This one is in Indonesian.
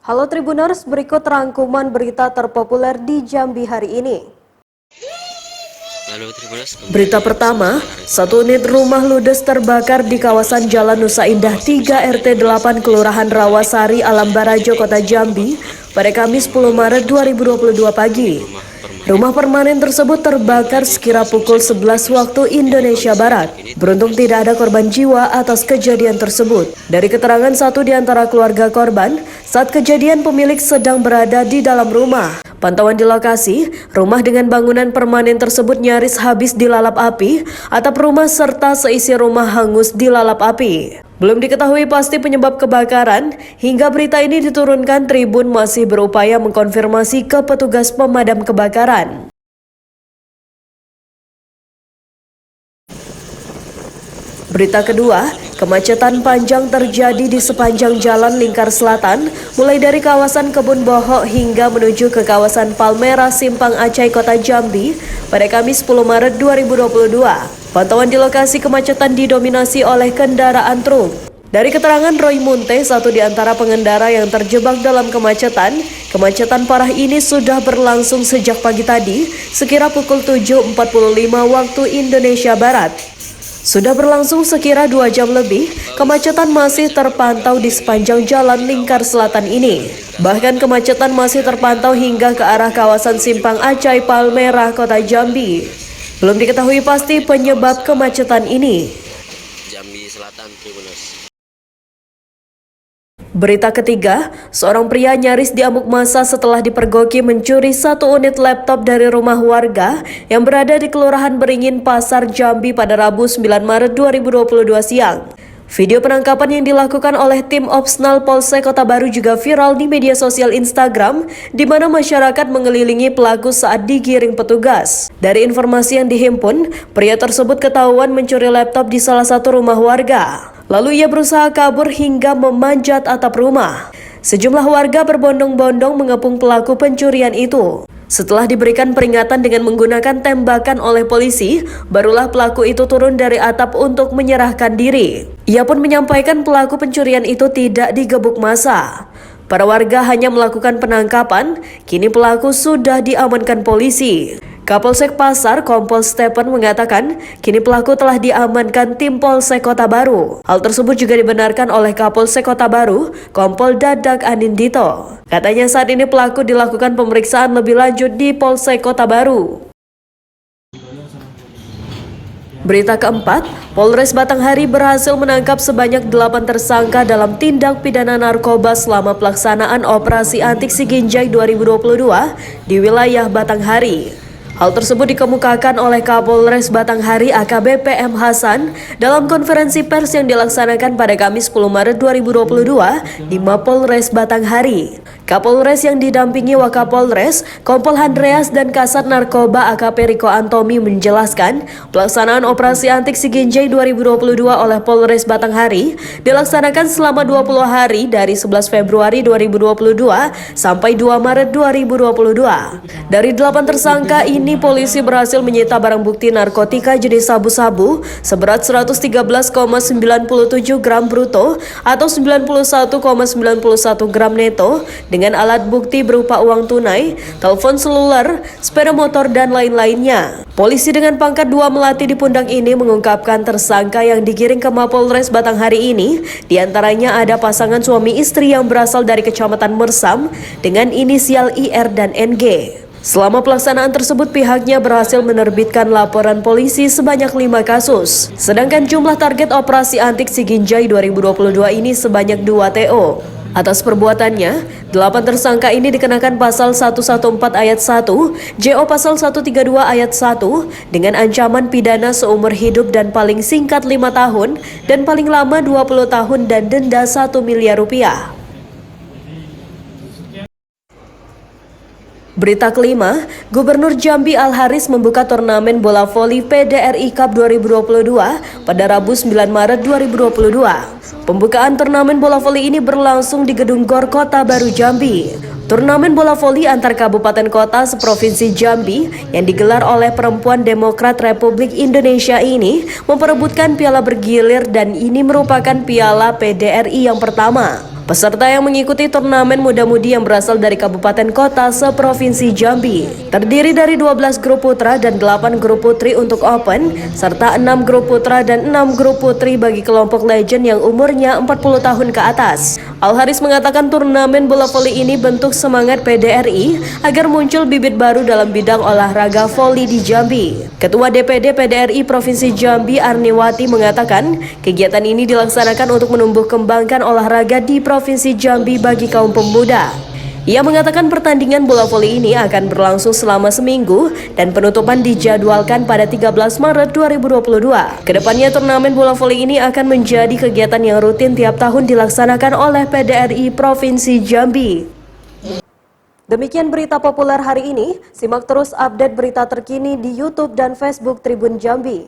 Halo Tribuners, berikut rangkuman berita terpopuler di Jambi hari ini. Berita pertama, satu unit rumah ludes terbakar di kawasan Jalan Nusa Indah 3 RT 8 Kelurahan Rawasari, Alam Barajo, Kota Jambi pada Kamis 10 Maret 2022 pagi. Rumah permanen tersebut terbakar sekira pukul 11 waktu Indonesia Barat. Beruntung tidak ada korban jiwa atas kejadian tersebut. Dari keterangan satu di antara keluarga korban, saat kejadian pemilik sedang berada di dalam rumah. Pantauan di lokasi, rumah dengan bangunan permanen tersebut nyaris habis dilalap api, atap rumah serta seisi rumah hangus dilalap api. Belum diketahui pasti penyebab kebakaran, hingga berita ini diturunkan Tribun masih berupaya mengkonfirmasi ke petugas pemadam kebakaran. Berita kedua, kemacetan panjang terjadi di sepanjang Jalan Lingkar Selatan, mulai dari kawasan Kebun Bohok hingga menuju ke kawasan Palmerah Simpang Acai, Kota Jambi pada Kamis 10 Maret 2022. Pantauan di lokasi kemacetan didominasi oleh kendaraan truk. Dari keterangan Roy Munte, satu di antara pengendara yang terjebak dalam kemacetan parah ini sudah berlangsung sejak pagi tadi, sekira pukul 7.45 waktu Indonesia Barat. Sudah berlangsung sekira 2 jam lebih, kemacetan masih terpantau di sepanjang Jalan Lingkar Selatan ini. Bahkan kemacetan masih terpantau hingga ke arah kawasan Simpang Acai, Palmerah, Kota Jambi. Belum diketahui pasti penyebab kemacetan ini. Jambi Selatan, Tribuners. Berita ketiga, seorang pria nyaris diamuk massa setelah dipergoki mencuri satu unit laptop dari rumah warga yang berada di Kelurahan Beringin, Pasar Jambi pada Rabu 9 Maret 2022 siang. Video penangkapan yang dilakukan oleh tim Opsnal Polsek Kota Baru juga viral di media sosial Instagram, di mana masyarakat mengelilingi pelaku saat digiring petugas. Dari informasi yang dihimpun, pria tersebut ketahuan mencuri laptop di salah satu rumah warga. Lalu ia berusaha kabur hingga memanjat atap rumah. Sejumlah warga berbondong-bondong mengepung pelaku pencurian itu. Setelah diberikan peringatan dengan menggunakan tembakan oleh polisi, barulah pelaku itu turun dari atap untuk menyerahkan diri. Ia pun menyampaikan pelaku pencurian itu tidak digebuk massa. Para warga hanya melakukan penangkapan, kini pelaku sudah diamankan polisi. Kapolsek Pasar Kompol Stephen mengatakan, kini pelaku telah diamankan tim Polsek Kota Baru. Hal tersebut juga dibenarkan oleh Kapolsek Kota Baru, Kompol Dadak Anindito. Katanya saat ini pelaku dilakukan pemeriksaan lebih lanjut di Polsek Kota Baru. Berita keempat, Polres Batanghari berhasil menangkap sebanyak 8 tersangka dalam tindak pidana narkoba selama pelaksanaan Operasi Antik Siginjai 2022 di wilayah Batanghari. Hal tersebut dikemukakan oleh Kapolres Batanghari AKBP M. Hasan dalam konferensi pers yang dilaksanakan pada Kamis 10 Maret 2022 di Mapolres Batanghari. Kapolres yang didampingi Wakapolres, Kompol Andreas dan Kasat Narkoba AKP Riko Antomi menjelaskan, pelaksanaan Operasi Antik Siginjai 2022 oleh Polres Batanghari dilaksanakan selama 20 hari dari 11 Februari 2022 sampai 2 Maret 2022. Dari 8 tersangka ini, polisi berhasil menyita barang bukti narkotika jenis sabu-sabu seberat 113,97 gram bruto atau 91,91 gram neto dengan alat bukti berupa uang tunai, telepon seluler, sepeda motor, dan lain-lainnya. Polisi dengan pangkat 2 melati di pundak ini mengungkapkan tersangka yang digiring ke Mapolres Batanghari ini diantaranya ada pasangan suami istri yang berasal dari Kecamatan Mersam dengan inisial IR dan NG. Selama pelaksanaan tersebut, pihaknya berhasil menerbitkan laporan polisi sebanyak 5 kasus. Sedangkan jumlah target Operasi Antik Siginjai 2022 ini sebanyak 2 TO. Atas perbuatannya, 8 tersangka ini dikenakan pasal 114 ayat 1, JO pasal 132 ayat 1 dengan ancaman pidana seumur hidup dan paling singkat 5 tahun dan paling lama 20 tahun dan denda 1 miliar rupiah. Berita kelima, Gubernur Jambi Al-Haris membuka turnamen bola voli PDRI Cup 2022 pada Rabu 9 Maret 2022. Pembukaan turnamen bola voli ini berlangsung di Gedung GOR Kota Baru Jambi. Turnamen bola voli antar kabupaten kota seprovinsi Jambi yang digelar oleh Perempuan Demokrat Republik Indonesia ini memperebutkan piala bergilir dan ini merupakan piala PDRI yang pertama. Peserta yang mengikuti turnamen muda-mudi yang berasal dari kabupaten kota seprovinsi Jambi terdiri dari 12 grup putra dan 8 grup putri untuk open, serta 6 grup putra dan 6 grup putri bagi kelompok legend yang umurnya 40 tahun ke atas. Al-Haris mengatakan turnamen bola voli ini bentuk semangat PDRI agar muncul bibit baru dalam bidang olahraga voli di Jambi. Ketua DPD PDRI Provinsi Jambi Arniwati mengatakan kegiatan ini dilaksanakan untuk menumbuh kembangkan olahraga di Provinsi Jambi bagi kaum pemuda. Ia mengatakan pertandingan bola voli ini akan berlangsung selama seminggu dan penutupan dijadwalkan pada 13 Maret 2022. Kedepannya turnamen bola voli ini akan menjadi kegiatan yang rutin tiap tahun dilaksanakan oleh PDRI Provinsi Jambi. Demikian berita populer hari ini. Simak terus update berita terkini di YouTube dan Facebook Tribun Jambi.